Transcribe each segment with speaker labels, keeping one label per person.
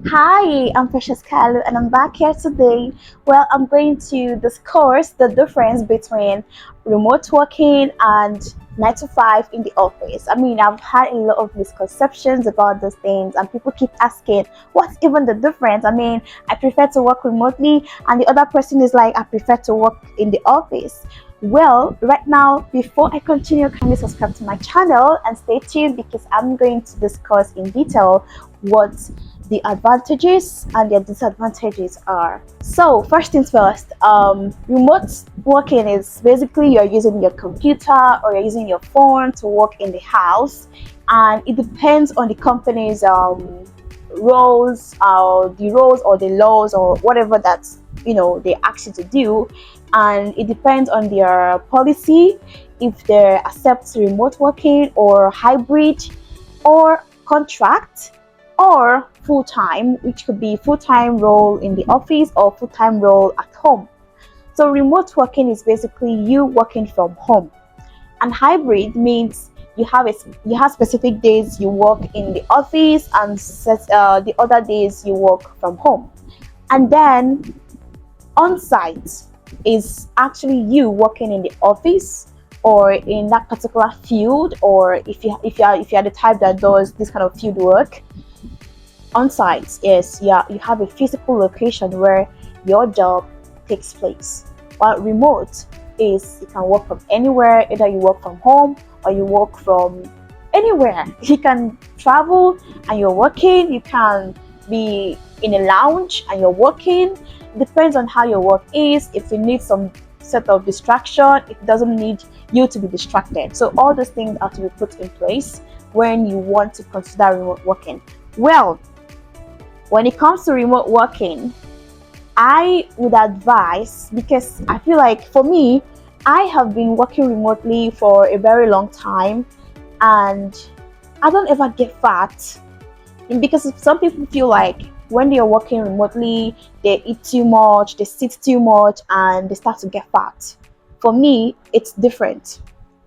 Speaker 1: Hi, I'm Precious Kalu, and I'm back here today. Well, I'm going to discuss the difference between remote working and 9 to 5 in the office. I mean, I've had a lot of misconceptions about those things, and people keep asking, what's even the difference? I mean, I prefer to work remotely, and the other person is like, I prefer to work in the office. Well, right now, before I continue, kindly subscribe to my channel and stay tuned because I'm going to discuss in detail what the advantages and their disadvantages are. So, first things first, remote working is basically you're using your computer or you're using your phone to work in the house, and it depends on the company's roles, the roles or the laws or whatever that they ask you to do, and it depends on their policy if they accept remote working or hybrid or contract or full time, which could be full time role in the office or full time role at home. So, remote working is basically you working from home, and hybrid means you have specific days you work in the office and the other days you work from home. And then on site is actually you working in the office or in that particular field, or if you are the type that does this kind of field work. On site is, yeah, you have a physical location where your job takes place, while remote is you can work from anywhere. Either you work from home or you work from anywhere. You can travel and you're working. You can be in a lounge and you're working. Depends on how your work is. If you need some set of distraction, it doesn't need you to be distracted. So all those things have to be put in place when you want to consider remote working. Well, when it comes to remote working, I would advise, because I feel like for me, I have been working remotely for a very long time and I don't ever get fat. And because some people feel like when they are working remotely, they eat too much, they sit too much, and they start to get fat. For me, it's different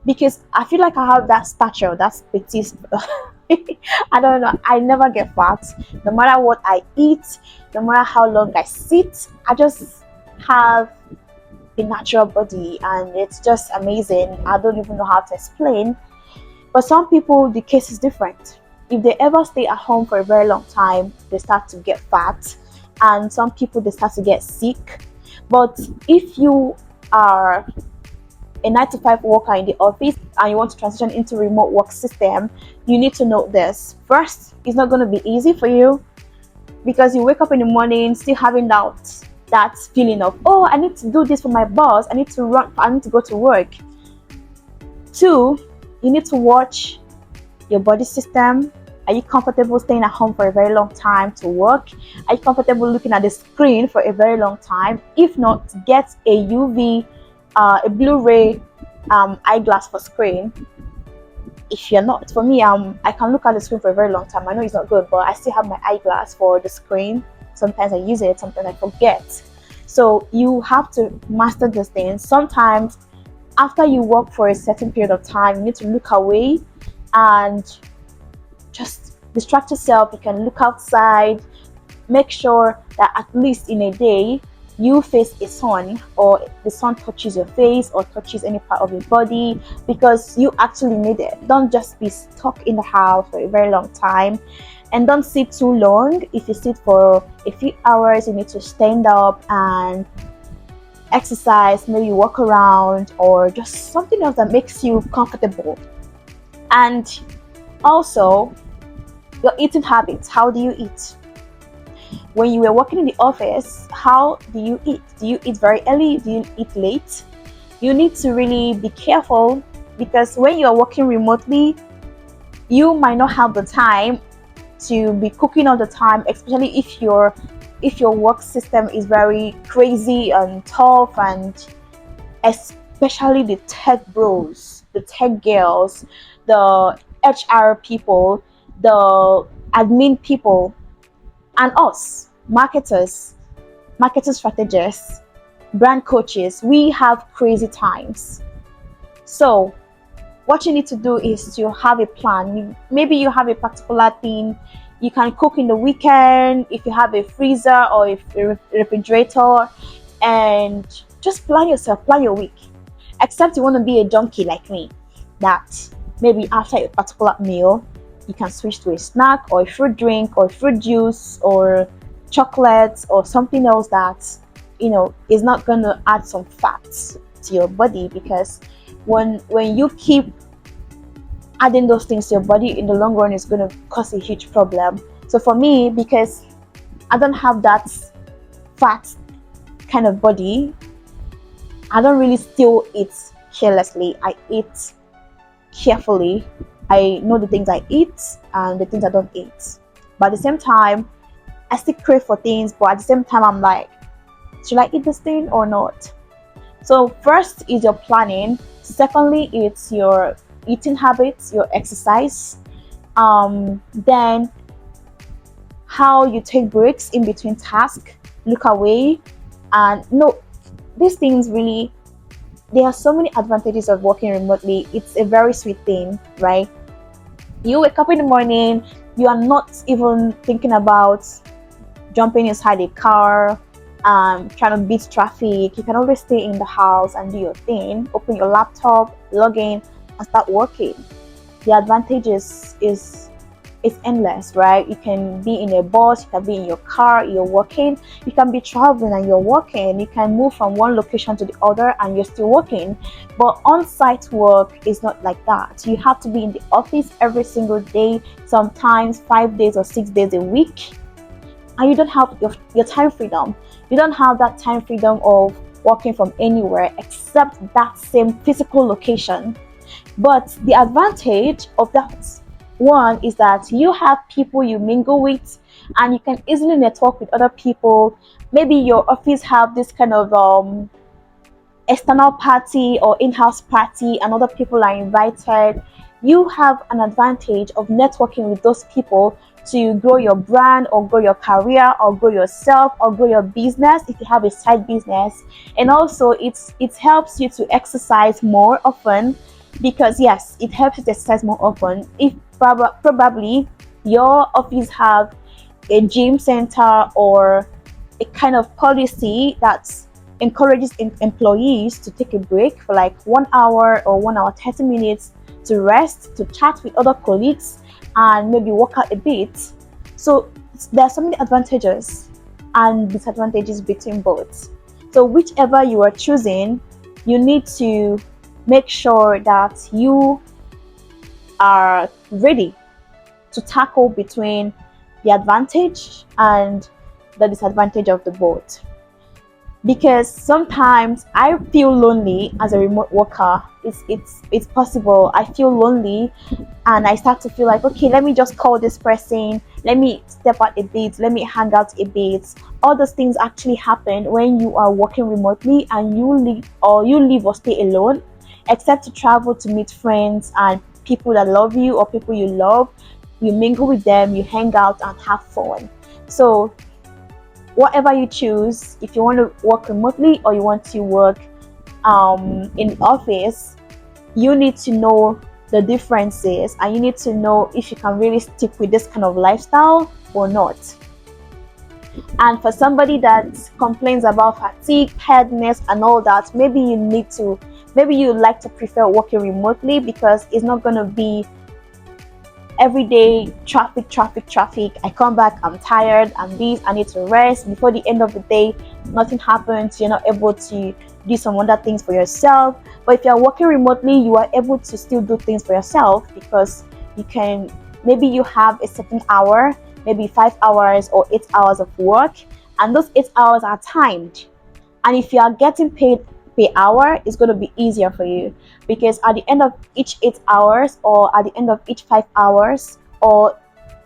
Speaker 1: because I feel like I have that stature, that petite. I don't know. I never get fat, no matter what I eat, no matter how long I sit. I just have a natural body, and it's just amazing. I don't even know how to explain. But some people, the case is different. If they ever stay at home for a very long time, they start to get fat, and some people they start to get sick. But if you are a 9 to 5 worker in the office and you want to transition into remote work system, you need to know this. First, it's not going to be easy for you because you wake up in the morning still having that feeling of, oh, I need to do this for my boss, I need to go to work. Two, you need to watch your body system. Are you comfortable staying at home for a very long time to work? Are you comfortable looking at the screen for a very long time? If not, get a a Blu-ray eyeglass for screen. If you're not, for me, I can look at the screen for a very long time. I know it's not good, but I still have my eyeglass for the screen. Sometimes I use it, sometimes I forget. So you have to master these things. Sometimes after you work for a certain period of time, you need to look away and just distract yourself. You can look outside. Make sure that at least in a day you face a sun, or the sun touches your face or touches any part of your body, because you actually need it. Don't just be stuck in the house for a very long time, and don't sit too long. If you sit for a few hours, you need to stand up and exercise, maybe walk around, or just something else that makes you comfortable. And also, your eating habits. How do you eat? When you were working in the office, how do you eat? Do you eat very early? Do you eat late? You need to really be careful, because when you are working remotely, you might not have the time to be cooking all the time, especially if your work system is very crazy and tough, and especially the tech bros, the tech girls, the HR people, the admin people, and us, marketing strategists, brand coaches. We have crazy times. So what you need to do is to have a plan. Maybe you have a particular thing You can cook in the weekend if you have a freezer or a refrigerator, and just plan yourself, plan your week. Except you want to be a junkie like me, that maybe after a particular meal, you can switch to a snack or a fruit drink or fruit juice or chocolate or something else that is not going to add some fats to your body, because when you keep adding those things to your body in the long run is going to cause a huge problem. So for me, because I don't have that fat kind of body, I don't really still eat carelessly. I eat carefully. I know the things I eat and the things I don't eat. But at the same time, I still crave for things, but at the same time, I'm like, should I eat this thing or not? So first is your planning. Secondly, it's your eating habits, your exercise. Then how you take breaks in between tasks, look away, and no, these things really, there are so many advantages of working remotely. It's a very sweet thing, right? You wake up in the morning, you are not even thinking about jumping inside a car, trying to beat traffic. You can always stay in the house and do your thing, open your laptop, log in, and start working. The advantages is endless, right? You can be in a bus, you can be in your car, you're working, you can be traveling and you're working, you can move from one location to the other and you're still working. But on-site work is not like that. You have to be in the office every single day, sometimes 5 days or 6 days a week, and you don't have your time freedom. You don't have that time freedom of working from anywhere except that same physical location. But the advantage of that one is that you have people you mingle with, and you can easily network with other people. Maybe your office have this kind of external party or in-house party and other people are invited. You have an advantage of networking with those people to grow your brand or grow your career or grow yourself or grow your business if you have a side business. And also it helps you to exercise more often, because yes, it helps you to exercise more often. If probably your office have a gym center or a kind of policy that encourages employees to take a break for like 1 hour or 1 hour 30 minutes to rest, to chat with other colleagues, and maybe work out a bit. So there are so many advantages and disadvantages between both. So whichever you are choosing, you need to make sure that you are ready to tackle between the advantage and the disadvantage of the both. Because sometimes I feel lonely as a remote worker. It's possible. I feel lonely and I start to feel like, okay, let me just call this person, let me step out a bit, let me hang out a bit. All those things actually happen when you are working remotely and you live or stay alone, except to travel to meet friends and people that love you or people you love. You mingle with them, you hang out and have fun. So whatever you choose, if you want to work remotely or you want to work in office, you need to know the differences and you need to know if you can really stick with this kind of lifestyle or not. And for somebody that complains about fatigue, tiredness and all that, maybe you like to prefer working remotely because it's not going to be every day traffic. I come back, I'm tired, I'm this, I need to rest. Before the end of the day, nothing happens, you're not able to do some other things for yourself. But if you're working remotely, you are able to still do things for yourself, because maybe you have a certain hour, maybe 5 hours or 8 hours of work, and those 8 hours are timed. And if you are getting paid per hour, it's going to be easier for you, because at the end of each 8 hours or at the end of each 5 hours or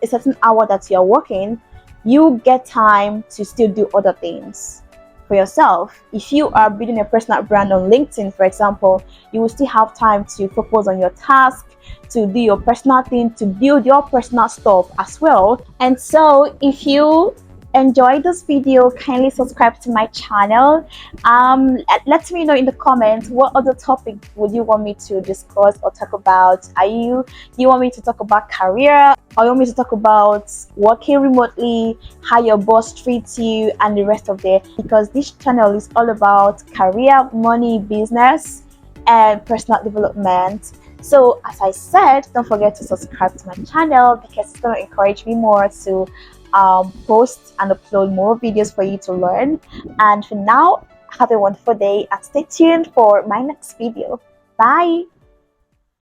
Speaker 1: a certain hour that you're working, you get time to still do other things for yourself. If you are building a personal brand on LinkedIn, for example, you will still have time to focus on your task, to do your personal thing, to build your personal stuff as well. And so if you enjoyed this video, kindly subscribe to my channel. Let me know in the comments what other topic would you want me to discuss or talk about. You want me to talk about career, or you want me to talk about working remotely, how your boss treats you, and the rest of it? Because this channel is all about career, money, business, and personal development. So, as I said, don't forget to subscribe to my channel because it's going to encourage me more to post and upload more videos for you to learn. And for now, have a wonderful day and stay tuned for my next video. Bye.